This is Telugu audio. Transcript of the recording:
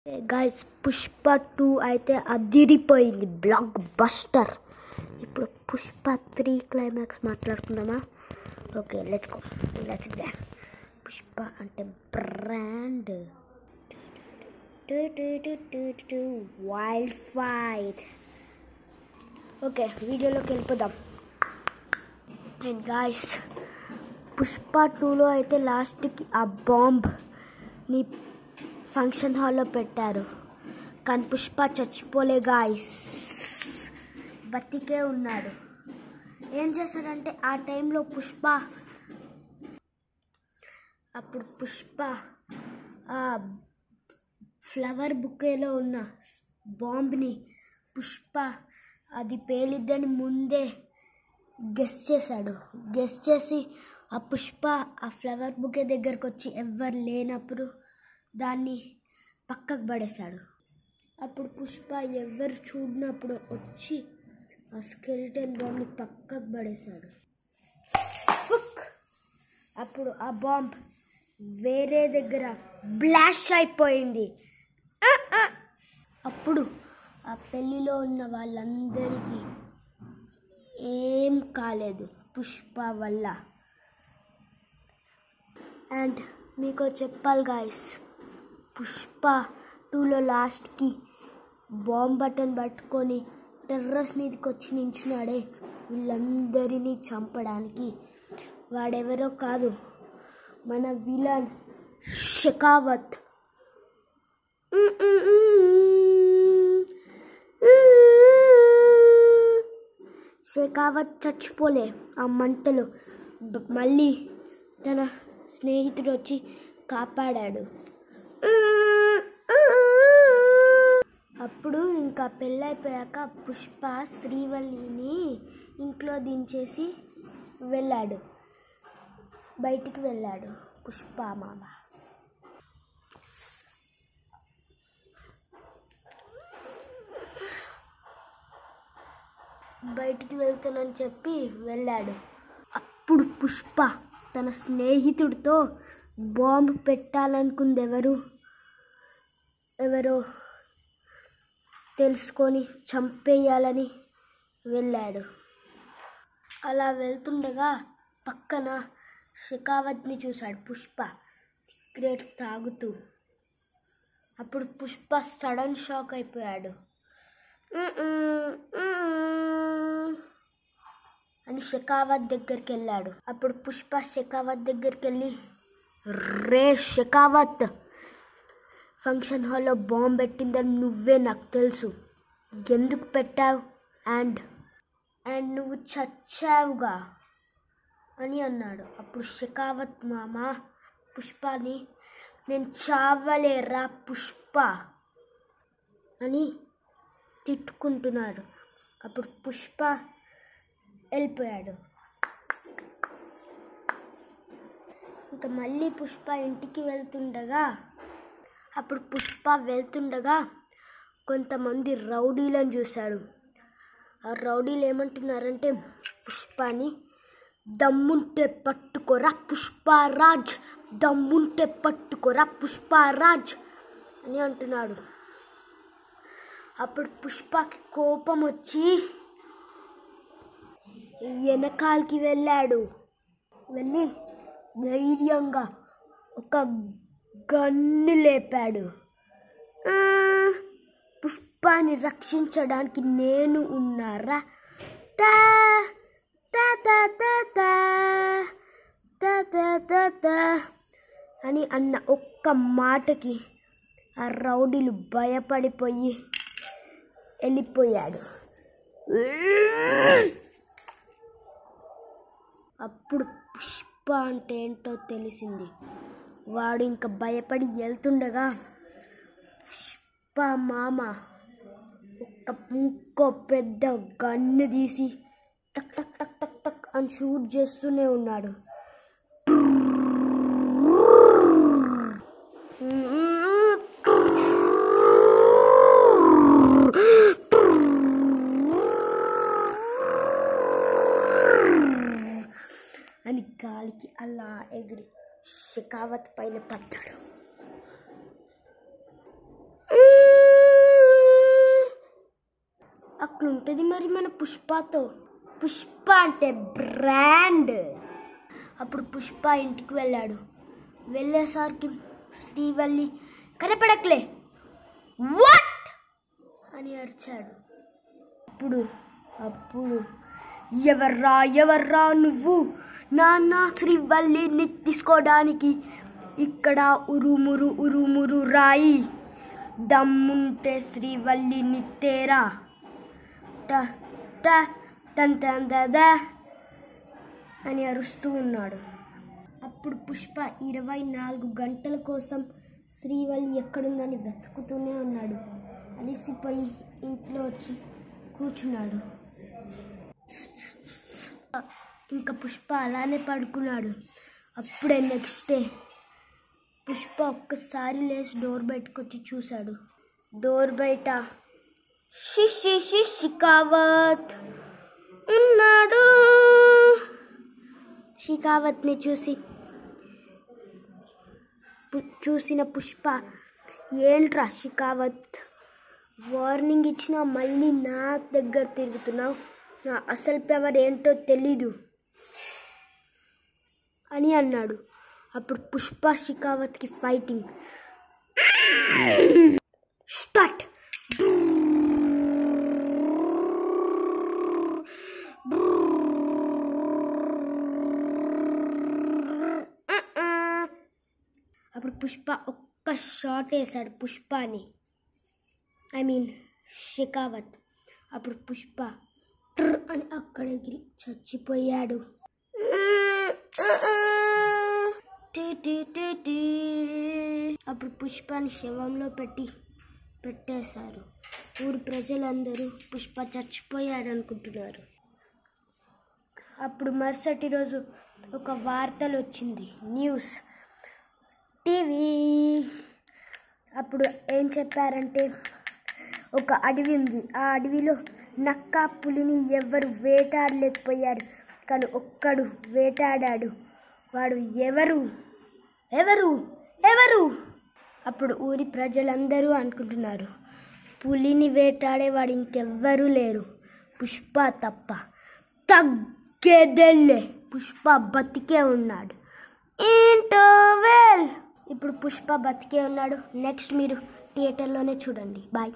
గైస్ పుష్ప 2 అయితే అదిరిపోయింది, బ్లాక్ బస్టర్. ఇప్పుడు పుష్ప 3 క్లైమాక్స్ మాట్లాడుకుందామా? Okay, let's go. పుష్ప అంటే బ్రాండ్. Wild fight. ఓకే, వీడియోలోకి వెళ్ళిపోదాం. అండ్ గాయస్, పుష్ప 2లో అయితే లాస్ట్కి ఆ బాంబ్ని ఫంక్షన్ హాల్లో పెట్టారు, కానీ పుష్ప చచ్చిపోలే గాయస్, బతికే ఉన్నాడు. ఏం చేశాడంటే ఆ టైంలో అప్పుడు పుష్ప ఆ ఫ్లవర్ బుకేలో ఉన్న బాంబ్ని పుష్ప అది పేలిద్దని ముందే గెస్ చేసి ఆ పుష్ప ఆ ఫ్లవర్ బుకే దగ్గరకు వచ్చి ఎవ్వరు లేనప్పుడు దాన్ని పక్కకు పడేశాడు. అప్పుడు పుష్ప ఎవరు చూడనప్పుడు వచ్చి ఆ స్కెలిటన్ బాంబ్ని పక్కకు పడేశాడు. అప్పుడు ఆ బాంబ్ వేరే దగ్గర బ్లాస్ట్ అయిపోయింది. అప్పుడు ఆ పెళ్ళిలో ఉన్న వాళ్ళందరికీ ఏం కాలేదు పుష్ప వల్ల. అండ్ మీకు చెప్పాలి గాయస్, పుష్ప 2లో లాస్ట్కి బాంబ్ బటన్ పట్టుకొని టెర్రస్ మీదకి వచ్చి నించున్నాడే వీళ్ళందరినీ చంపడానికి. వాడెవరో కాదు, మన విలన్ షెకావత్. షెకావత్ చచ్చిపోలే ఆ మంటలో, మళ్ళీ తన స్నేహితుడు వచ్చి కాపాడాడు. అప్పుడు ఇంకా పెళ్ళైపోయాక పుష్ప శ్రీవల్లిని ఇంట్లో దించేసి బయటికి వెళ్ళాడు పుష్ప మామ. బయటికి వెళ్తానని చెప్పి వెళ్ళాడు. అప్పుడు పుష్ప తన స్నేహితుడితో బాంబు పెట్టాలనుకుంది ఎవరో తెలుసుకొని చంపేయాలని వెళ్ళాడు. అలా వెళ్తుండగా పక్కన షెకావత్ని చూశాడు పుష్ప సిగరెట్ తాగుతూ. అప్పుడు పుష్ప సడన్ షాక్ అయిపోయాడు. అని షెకావత్ దగ్గరికి వెళ్ళాడు. అప్పుడు పుష్ప షెకావత్ దగ్గరికి వెళ్ళి, రే షెకావత్, ఫంక్షన్ హాల్లో బాంబు పెట్టిందని నువ్వే నాకు తెలుసు, ఎందుకు పెట్టావు? అండ్ నువ్వు చచ్చావుగా అని అన్నాడు. అప్పుడు షెకావత్ మామ పుష్పని, నేను చావలేరా పుష్ప అని తిట్టుకుంటున్నాడు. అప్పుడు పుష్ప వెళ్ళిపోయాడు. ఇంకా మళ్ళీ పుష్ప ఇంటికి వెళ్తుండగా కొంతమంది రౌడీలను చూశాడు. ఆ రౌడీలు ఏమంటున్నారంటే పుష్పని, దమ్ముంటే పట్టుకోరా పుష్పరాజ్, దమ్ముంటే పట్టుకోరా పుష్పరాజ్ అని అంటున్నాడు. అప్పుడు పుష్పకి కోపం వచ్చి వెనకాలకి వెళ్ళి ధైర్యంగా ఒక గన్ను లేపాడు. పుష్పాని రక్షించడానికి నేను ఉన్నారా అని అన్న ఒక్క మాటకి ఆ రౌడీలు భయపడిపోయి వెళ్ళిపోయాడు. అప్పుడు పుష్ప అంటే ఏంటో తెలిసింది. వాడు ఇంకా భయపడి వెళ్తుండగా పుష్ప మామ ఇంకో పెద్ద గన్ను తీసి టక్ టక్ టక్ టక్ టక్ అని షూట్ చేస్తూనే ఉన్నాడు. అని గాలికి అలా ఎగిరి షెకావత్ పైన పడ్డాడు. అట్లుంటుంది మరి మన పుష్పతో. పుష్ప అంటే బ్రాండ్. అప్పుడు పుష్ప ఇంటికి వెళ్ళాడు. వెళ్ళేసరికి శ్రీవల్లి కనపడట్లే, వాట్ అని అరిచాడు. అప్పుడు ఎవర్రా నువ్వు నాన్న శ్రీవల్లిని తీసుకోవడానికి ఇక్కడ ఉరుమురు రాయి, దమ్ముంటే శ్రీవల్లిని తేరా అని అరుస్తూ ఉన్నాడు. అప్పుడు పుష్ప 24 గంటల కోసం శ్రీవల్లి ఎక్కడుందని వెతుకుతూనే ఉన్నాడు. అలిసిపోయి ఇంట్లో వచ్చి కూర్చున్నాడు. ఇంకా పుష్ప అలానే పడుకున్నాడు. అప్పుడే నెక్స్ట్ డే పుష్ప ఒక్కసారి లేచి డోర్ బయటకు వచ్చి చూశాడు. డోర్ బయట షికావత్ ఉన్నాడు. షికావత్ని చూసిన పుష్ప, ఏంట్రా షికావత్, వార్నింగ్ ఇచ్చినా మళ్ళీ నా దగ్గర తిరుగుతున్నావు, నా అసలు పవర్ ఏంటో తెలీదు అని అన్నాడు. అప్పుడు పుష్ప షికావత్కి ఫైటింగ్ స్టార్ట్. అప్పుడు పుష్ప ఒక్క షాట్ వేశాడు పుష్పని, షికావత్. అప్పుడు పుష్ప అని అక్కడ ఎగిరి చచ్చిపోయాడు. అప్పుడు పుష్పని శవంలో పెట్టేశారు. ఊరి ప్రజలందరూ పుష్ప చచ్చిపోయాడు అనుకుంటున్నారు. అప్పుడు మరుసటి రోజు ఒక వార్తలు వచ్చింది, న్యూస్ టీవీ. అప్పుడు ఏం చెప్పారంటే, ఒక అడవి ఉంది, ఆ అడవిలో నక్క పులిని ఎవరు వేటాడలేకపోయారు, కానీ ఒక్కడు వేటాడాడు. వాడు ఎవరు? అప్పుడు ఊరి ప్రజలందరూ అనుకుంటున్నారు, పులిని వేటాడేవాడు ఇంకెవ్వరూ లేరు, పుష్ప తప్ప. తగ్గేదెల్లే, పుష్ప బతికే ఉన్నాడు. ఇంటర్వెల్. ఇప్పుడు పుష్ప బతికే ఉన్నాడు. నెక్స్ట్ మీరు థియేటర్లోనే చూడండి. బాయ్.